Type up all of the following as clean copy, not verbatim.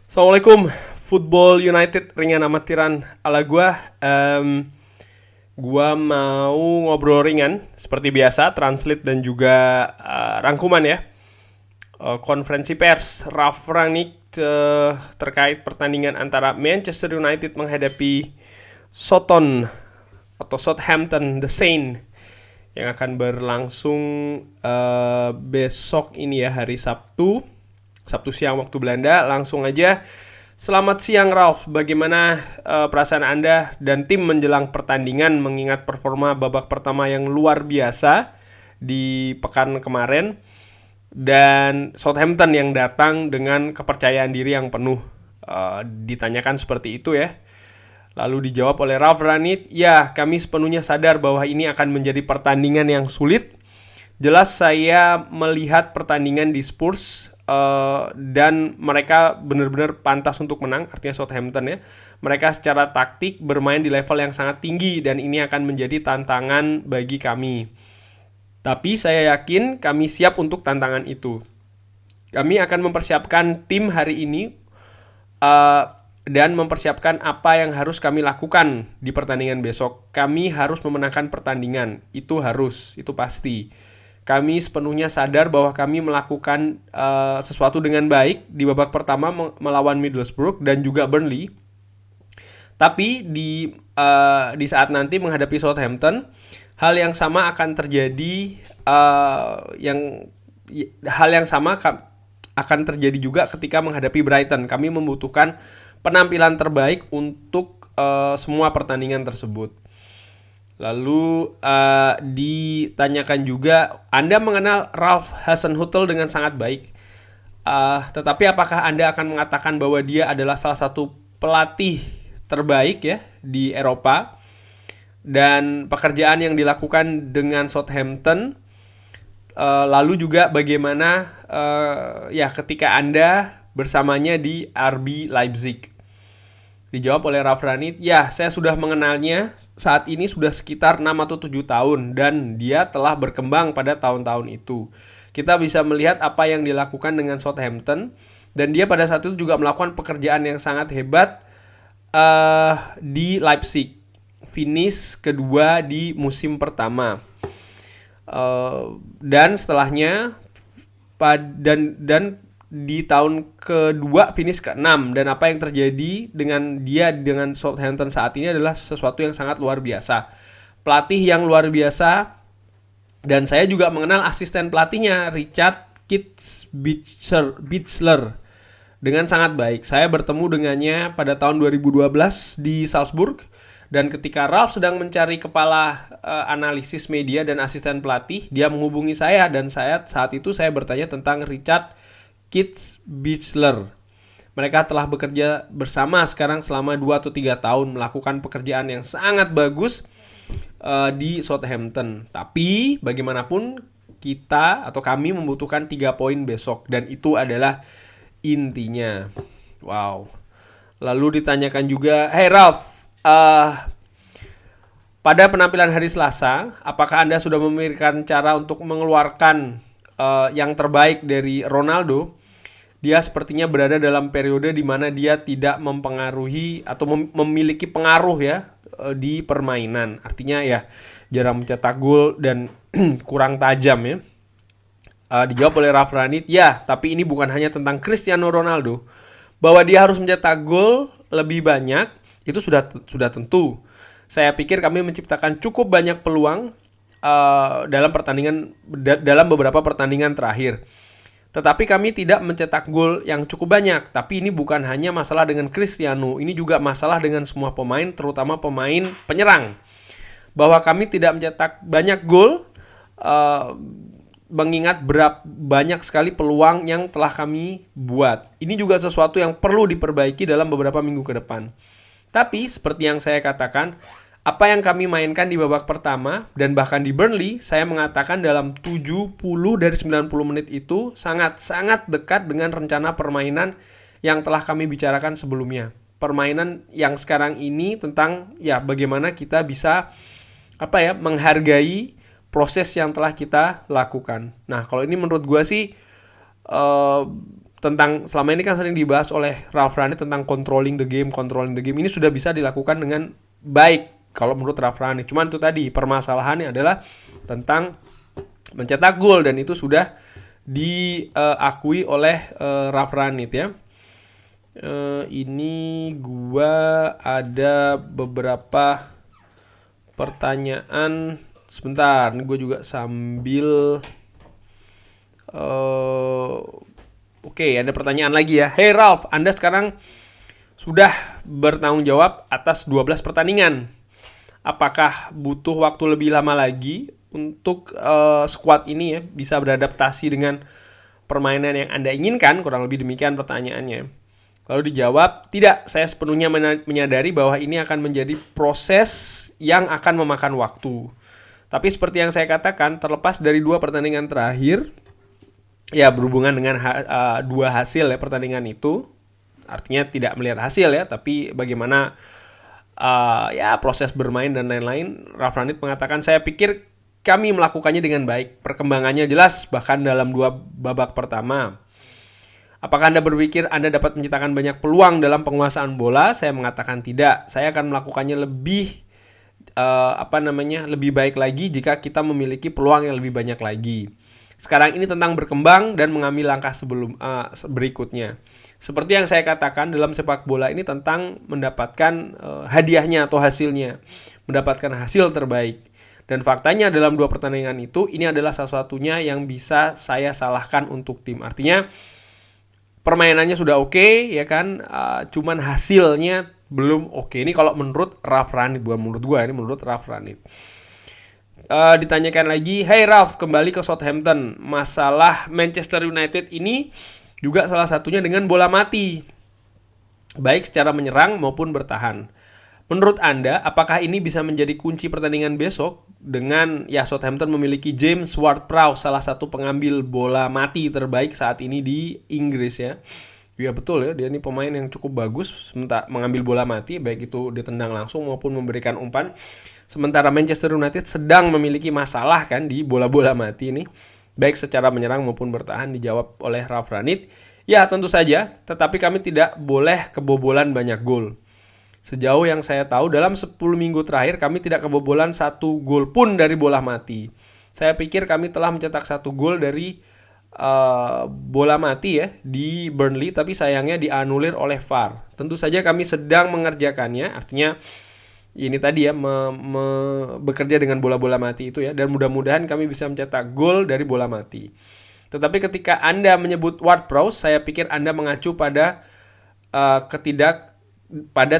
Assalamualaikum, Football United ringan amatiran ala gua. Gua mau ngobrol ringan seperti biasa, translate dan juga rangkuman ya. Konferensi pers Ralf Rangnick terkait pertandingan antara Manchester United menghadapi Soton atau Southampton The Saint yang akan berlangsung besok ini ya, hari Sabtu siang waktu Belanda. Langsung aja. Selamat siang Ralf, bagaimana perasaan Anda dan tim menjelang pertandingan mengingat performa babak pertama yang luar biasa di pekan kemarin dan Southampton yang datang dengan kepercayaan diri yang penuh. Ditanyakan seperti itu ya. Lalu dijawab oleh Ralf Rangnick, ya kami sepenuhnya sadar bahwa ini akan menjadi pertandingan yang sulit. Jelas saya melihat pertandingan di Spurs dan mereka benar-benar pantas untuk menang, artinya Southampton ya. Mereka secara taktik bermain di level yang sangat tinggi dan ini akan menjadi tantangan bagi kami. Tapi saya yakin kami siap untuk tantangan itu. Kami akan mempersiapkan tim hari ini uh, dan mempersiapkan apa yang harus kami lakukan di pertandingan besok. Kami harus memenangkan pertandingan, itu pasti. Kami sepenuhnya sadar bahwa kami melakukan sesuatu dengan baik di babak pertama melawan Middlesbrough dan juga Burnley. Tapi di saat nanti menghadapi Southampton, hal yang sama akan terjadi. Hal yang sama akan terjadi juga ketika menghadapi Brighton. Kami membutuhkan penampilan terbaik untuk semua pertandingan tersebut. Lalu ditanyakan juga, Anda mengenal Ralph Hasenhüttl dengan sangat baik. Tetapi apakah Anda akan mengatakan bahwa dia adalah salah satu pelatih terbaik ya di Eropa? Dan pekerjaan yang dilakukan dengan Southampton, lalu juga bagaimana ya ketika Anda bersamanya di RB Leipzig? Dijawab oleh Ralf Rangnick, ya saya sudah mengenalnya saat ini sudah sekitar 6 atau 7 tahun dan dia telah berkembang pada tahun-tahun itu. Kita bisa melihat apa yang dilakukan dengan Southampton dan dia pada saat itu juga melakukan pekerjaan yang sangat hebat di Leipzig. Finish kedua di musim pertama. Dan setelahnya dan di tahun kedua finish ke-6 dan apa yang terjadi dengan dia dengan Southampton saat ini adalah sesuatu yang sangat luar biasa. Pelatih yang luar biasa dan saya juga mengenal asisten pelatihnya Richard Kitzbühler dengan sangat baik. Saya bertemu dengannya pada tahun 2012 di Salzburg dan ketika Ralf sedang mencari kepala analisis media dan asisten pelatih, dia menghubungi saya dan saat itu saya bertanya tentang Richard Kitzbühler. Mereka telah bekerja bersama sekarang selama 2 atau 3 tahun melakukan pekerjaan yang sangat bagus di Southampton. Tapi bagaimanapun kita atau kami membutuhkan 3 poin besok dan itu adalah intinya. Wow. Lalu ditanyakan juga, "Hey Ralf, pada penampilan hari Selasa, apakah Anda sudah memikirkan cara untuk mengeluarkan yang terbaik dari Ronaldo?" Dia sepertinya berada dalam periode di mana dia tidak mempengaruhi atau memiliki pengaruh ya di permainan. Artinya ya jarang mencetak gol dan kurang tajam ya. Dijawab oleh Ralf Rangnick, ya tapi ini bukan hanya tentang Cristiano Ronaldo. Bahwa dia harus mencetak gol lebih banyak itu sudah tentu. Saya pikir kami menciptakan cukup banyak peluang dalam beberapa pertandingan terakhir. Tetapi kami tidak mencetak gol yang cukup banyak. Tapi ini bukan hanya masalah dengan Cristiano, ini juga masalah dengan semua pemain, terutama pemain penyerang. Bahwa kami tidak mencetak banyak gol, mengingat banyak sekali peluang yang telah kami buat. Ini juga sesuatu yang perlu diperbaiki dalam beberapa minggu ke depan. Tapi seperti yang saya katakan, apa yang kami mainkan di babak pertama dan bahkan di Burnley, saya mengatakan dalam 70 dari 90 menit itu sangat-sangat dekat dengan rencana permainan yang telah kami bicarakan sebelumnya. Permainan yang sekarang ini tentang ya bagaimana kita bisa menghargai proses yang telah kita lakukan. Nah, kalau ini menurut gue sih tentang selama ini kan sering dibahas oleh Ralf Rangnick tentang controlling the game. Ini sudah bisa dilakukan dengan baik kalau menurut Ralf Rangnick. Cuman itu tadi permasalahannya adalah tentang mencetak gol, dan itu sudah diakui oleh Ralf Rangnick ya. Ini gua ada beberapa pertanyaan. Sebentar, ini gue juga sambil Oke, ada pertanyaan lagi ya. Hey Ralf, Anda sekarang sudah bertanggung jawab atas 12 pertandingan. Apakah butuh waktu lebih lama lagi untuk squad ini ya bisa beradaptasi dengan permainan yang Anda inginkan? Kurang lebih demikian pertanyaannya. Lalu dijawab, tidak, saya sepenuhnya menyadari bahwa ini akan menjadi proses yang akan memakan waktu. Tapi seperti yang saya katakan, terlepas dari 2 pertandingan terakhir, ya berhubungan dengan 2 hasil ya pertandingan itu, artinya tidak melihat hasil ya, tapi bagaimana ya proses bermain dan lain-lain. Ralf Rangnick mengatakan, saya pikir kami melakukannya dengan baik, perkembangannya jelas bahkan dalam 2 babak pertama. Apakah Anda berpikir Anda dapat menciptakan banyak peluang dalam penguasaan bola? Saya mengatakan tidak. Saya akan melakukannya lebih lebih baik lagi jika kita memiliki peluang yang lebih banyak lagi. Sekarang ini tentang berkembang dan mengambil langkah berikutnya. Seperti yang saya katakan, dalam sepak bola ini tentang mendapatkan hadiahnya atau hasilnya, mendapatkan hasil terbaik. Dan faktanya dalam 2 pertandingan itu, ini adalah salah satunya yang bisa saya salahkan untuk tim. Artinya permainannya sudah oke, ya kan, cuman hasilnya belum oke. Ini kalau menurut Ralf Rangnick, bukan menurut gue, ini menurut Ralf Rangnick. Ditanyakan lagi, hey Ralf, kembali ke Southampton. Masalah Manchester United ini juga salah satunya dengan bola mati, baik secara menyerang maupun bertahan. Menurut Anda, apakah ini bisa menjadi kunci pertandingan besok? Dengan ya Southampton memiliki James Ward-Prowse, salah satu pengambil bola mati terbaik saat ini di Inggris ya. Ya betul ya, dia ini pemain yang cukup bagus mengambil bola mati, baik itu ditendang langsung maupun memberikan umpan. Sementara Manchester United sedang memiliki masalah kan di bola-bola mati ini, baik secara menyerang maupun bertahan. Dijawab oleh Ralf Rangnick, ya tentu saja, tetapi kami tidak boleh kebobolan banyak gol. Sejauh yang saya tahu, dalam 10 minggu terakhir kami tidak kebobolan 1 gol pun dari bola mati. Saya pikir kami telah mencetak 1 gol dari bola mati ya di Burnley, tapi sayangnya dianulir oleh VAR. Tentu saja kami sedang mengerjakannya, artinya ini tadi ya bekerja dengan bola-bola mati itu ya, dan mudah-mudahan kami bisa mencetak gol dari bola mati. Tetapi ketika Anda menyebut Ward-Prowse, saya pikir Anda mengacu pada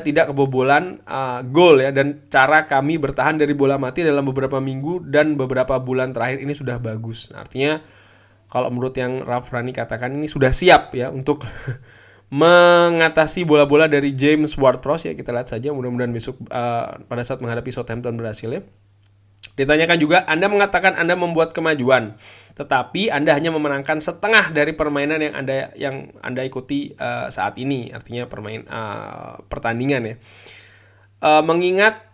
tidak kebobolan gol ya, dan cara kami bertahan dari bola mati dalam beberapa minggu dan beberapa bulan terakhir ini sudah bagus. Artinya kalau menurut yang Ralf Rangnick katakan, ini sudah siap ya untuk mengatasi bola-bola dari James Ward-Prowse ya. Kita lihat saja, mudah-mudahan besok pada saat menghadapi Southampton berhasil ya. Ditanyakan juga, Anda mengatakan Anda membuat kemajuan, tetapi Anda hanya memenangkan setengah dari permainan yang Anda ikuti saat ini, artinya pertandingan ya. Mengingat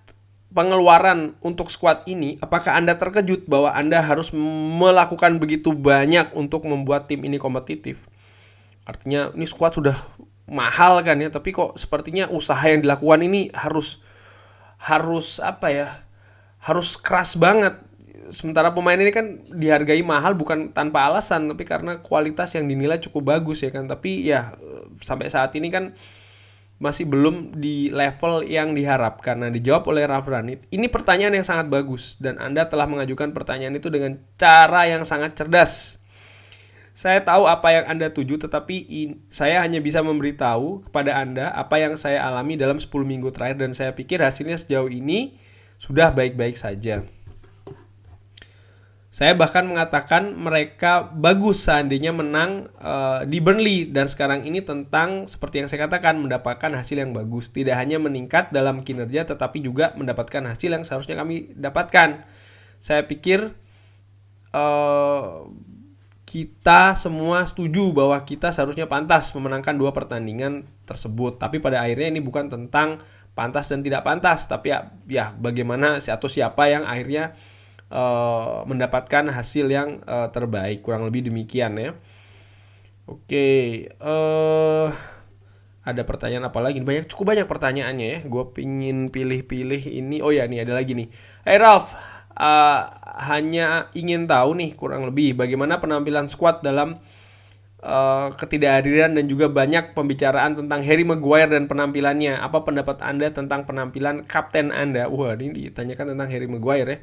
pengeluaran untuk skuad ini, apakah Anda terkejut bahwa Anda harus melakukan begitu banyak untuk membuat tim ini kompetitif? Artinya ini skuad sudah mahal kan ya, tapi kok sepertinya usaha yang dilakukan ini harus keras banget. Sementara pemain ini kan dihargai mahal bukan tanpa alasan, tapi karena kualitas yang dinilai cukup bagus ya kan. Tapi ya sampai saat ini kan masih belum di level yang diharapkan. Nah, dijawab oleh Ralf Rangnick, ini pertanyaan yang sangat bagus dan Anda telah mengajukan pertanyaan itu dengan cara yang sangat cerdas. Saya tahu apa yang Anda tuju, tetapi saya hanya bisa memberitahu kepada Anda apa yang saya alami dalam 10 minggu terakhir, dan saya pikir hasilnya sejauh ini sudah baik-baik saja. Saya bahkan mengatakan mereka bagus seandainya menang di Burnley, dan sekarang ini tentang seperti yang saya katakan, mendapatkan hasil yang bagus, tidak hanya meningkat dalam kinerja tetapi juga mendapatkan hasil yang seharusnya kami dapatkan. Saya pikir kita semua setuju bahwa kita seharusnya pantas memenangkan 2 pertandingan tersebut, tapi pada akhirnya ini bukan tentang pantas dan tidak pantas, tapi ya bagaimana atau siapa yang akhirnya mendapatkan hasil yang terbaik, kurang lebih demikian ya. Oke, ada pertanyaan apa lagi? Cukup banyak pertanyaannya ya. Gue pingin pilih-pilih ini. Oh ya, nih ada lagi nih. Hey Ralph, hanya ingin tahu nih kurang lebih bagaimana penampilan squad dalam ketidakhadiran dan juga banyak pembicaraan tentang Harry Maguire dan penampilannya. Apa pendapat Anda tentang penampilan kapten Anda? Wah, ini ditanyakan tentang Harry Maguire ya.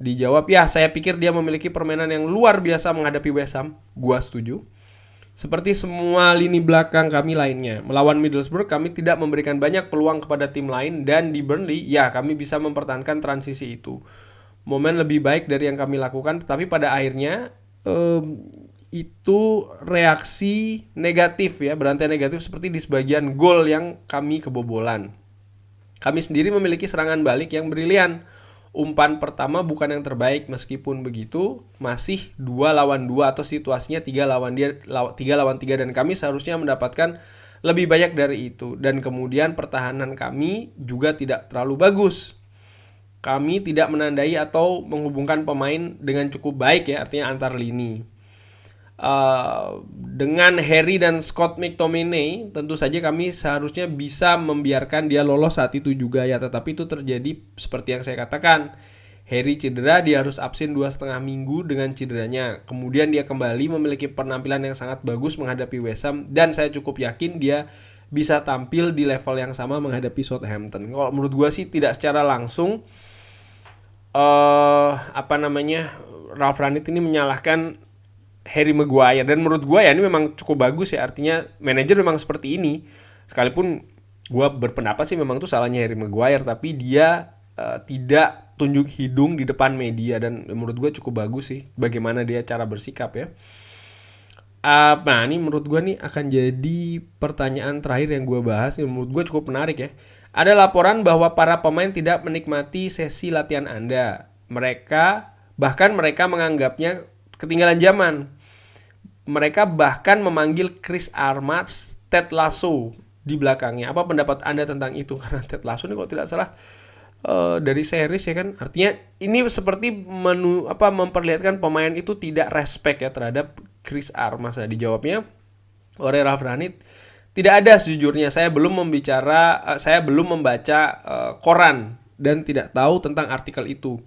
Dijawab, ya saya pikir dia memiliki permainan yang luar biasa menghadapi West Ham. Gua setuju. Seperti semua lini belakang kami lainnya. Melawan Middlesbrough kami tidak memberikan banyak peluang kepada tim lain. Dan di Burnley, ya kami bisa mempertahankan transisi itu. Momen lebih baik dari yang kami lakukan. Tetapi pada akhirnya itu reaksi negatif ya. Berantai negatif seperti di sebagian gol yang kami kebobolan. Kami sendiri memiliki serangan balik yang brilian. Umpan pertama bukan yang terbaik, meskipun begitu masih 2 lawan 2 atau situasinya 3 lawan 3 dan kami seharusnya mendapatkan lebih banyak dari itu. Dan kemudian pertahanan kami juga tidak terlalu bagus. Kami tidak menandai atau menghubungkan pemain dengan cukup baik ya, artinya antar lini. Dengan Harry dan Scott McTominay tentu saja kami seharusnya bisa membiarkan dia lolos saat itu juga ya, tetapi itu terjadi seperti yang saya katakan. Harry cedera, dia harus absen 2,5 minggu dengan cederanya. Kemudian dia kembali memiliki penampilan yang sangat bagus menghadapi West Ham, dan saya cukup yakin dia bisa tampil di level yang sama menghadapi Southampton. Kalau menurut gue sih tidak secara langsung Ralf Rangnick ini menyalahkan Harry Maguire, dan menurut gue ya ini memang cukup bagus ya, artinya manajer memang seperti ini. Sekalipun gue berpendapat sih memang itu salahnya Harry Maguire, tapi dia tidak tunjuk hidung di depan media, dan menurut gue cukup bagus sih bagaimana dia cara bersikap ya. Nah ini menurut gue nih akan jadi pertanyaan terakhir yang gue bahas, yang menurut gue cukup menarik ya. Ada laporan bahwa para pemain tidak menikmati sesi latihan Anda. Mereka menganggapnya ketinggalan zaman. Mereka bahkan memanggil Chris Armas Ted Lasso di belakangnya. Apa pendapat Anda tentang itu? Karena Ted Lasso ini kalau tidak salah dari series ya kan. Artinya ini seperti memperlihatkan pemain itu tidak respect ya terhadap Chris Armas. Nah, dijawabnya oleh Ralf Rangnick, tidak ada sejujurnya. Saya belum membaca koran dan tidak tahu tentang artikel itu.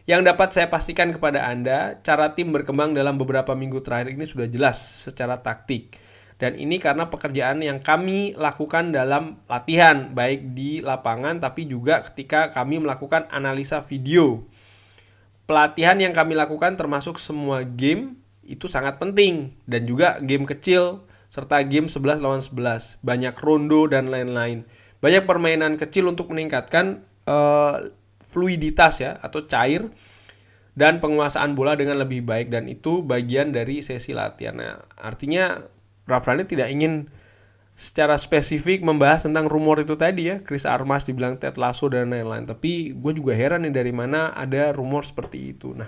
Yang dapat saya pastikan kepada Anda, cara tim berkembang dalam beberapa minggu terakhir ini sudah jelas secara taktik. Dan ini karena pekerjaan yang kami lakukan dalam latihan, baik di lapangan tapi juga ketika kami melakukan analisa video. Pelatihan yang kami lakukan termasuk semua game itu sangat penting, dan juga game kecil serta game 11 lawan 11, banyak rondo dan lain-lain. Banyak permainan kecil untuk meningkatkan fluiditas ya atau cair dan penguasaan bola dengan lebih baik, dan itu bagian dari sesi latihan. Nah, artinya Ralf Rangnick tidak ingin secara spesifik membahas tentang rumor itu tadi ya, Chris Armas dibilang Ted Lasso dan lain-lain, tapi gue juga heran nih dari mana ada rumor seperti itu. Nah,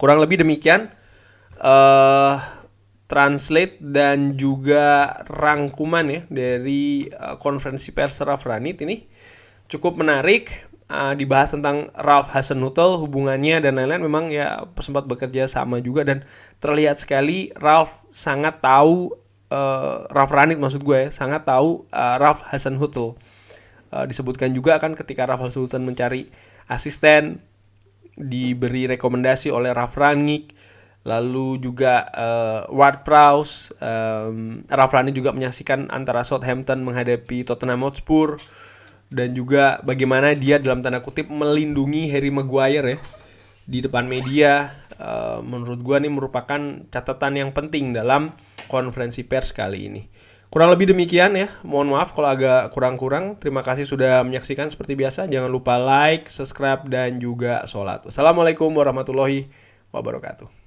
kurang lebih demikian translate dan juga rangkuman ya dari konferensi pers Ralf Rangnick ini. Cukup menarik. Dibahas tentang Ralph Hasenhüttl, hubungannya dan lain-lain. Memang ya sempat bekerja sama juga, dan terlihat sekali Ralf sangat tahu Ralf Rangnick maksud gue ya, sangat tahu Ralph Hasenhüttl. Disebutkan juga kan ketika Ralph Hasenhüttl mencari asisten, diberi rekomendasi oleh Ralf Rangnick. Lalu juga Ward-Prowse, Ralf Rangnick juga menyaksikan antara Southampton menghadapi Tottenham Hotspur, dan juga bagaimana dia dalam tanda kutip melindungi Harry Maguire ya di depan media. Menurut gua nih merupakan catatan yang penting dalam konferensi pers kali ini. Kurang lebih demikian ya. Mohon maaf kalau agak kurang-kurang. Terima kasih sudah menyaksikan seperti biasa. Jangan lupa like, subscribe, dan juga sholat. Wassalamualaikum warahmatullahi wabarakatuh.